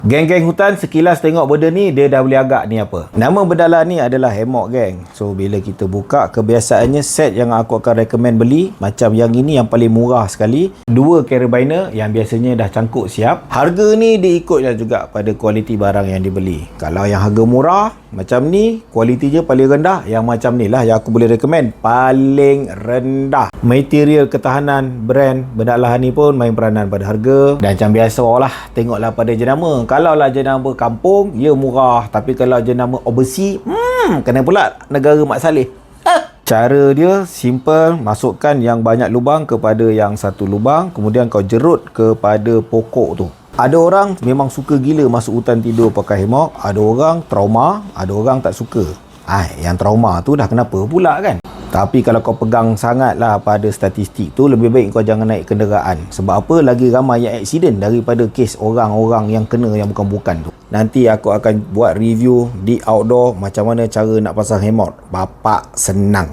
Geng-geng hutan sekilas tengok benda ni dia dah boleh agak ni apa. Nama benda ni adalah hammock geng. So bila kita buka, kebiasaannya set yang aku akan recommend beli macam yang ini yang paling murah sekali, 2 carabiner yang biasanya dah cangkuk siap. Harga ni diikutnya juga pada kualiti barang yang dibeli. Kalau yang harga murah macam ni, kualitinya paling rendah, yang macam ni lah yang aku boleh recommend paling rendah. Material ketahanan brand benda ni pun main peranan pada harga. Dan macam biasa lah, tengoklah pada jenama. Kalau lah jenama kampung, ya murah. Tapi kalau jenama overseas, kena pula negara Mak Saleh. Cara dia simple, masukkan yang banyak lubang kepada yang satu lubang, kemudian kau jerut kepada pokok tu. Ada orang memang suka gila masuk hutan tidur pakai hammock, ada orang trauma, ada orang tak suka. Yang trauma tu dah kenapa pula kan? Tapi kalau kau pegang sangat lah pada statistik tu, lebih baik kau jangan naik kenderaan. Sebab apa? Lagi ramai yang aksiden daripada kes orang-orang yang kena yang bukan-bukan tu. Nanti aku akan buat review di outdoor macam mana cara nak pasang hammock. Bapak senang.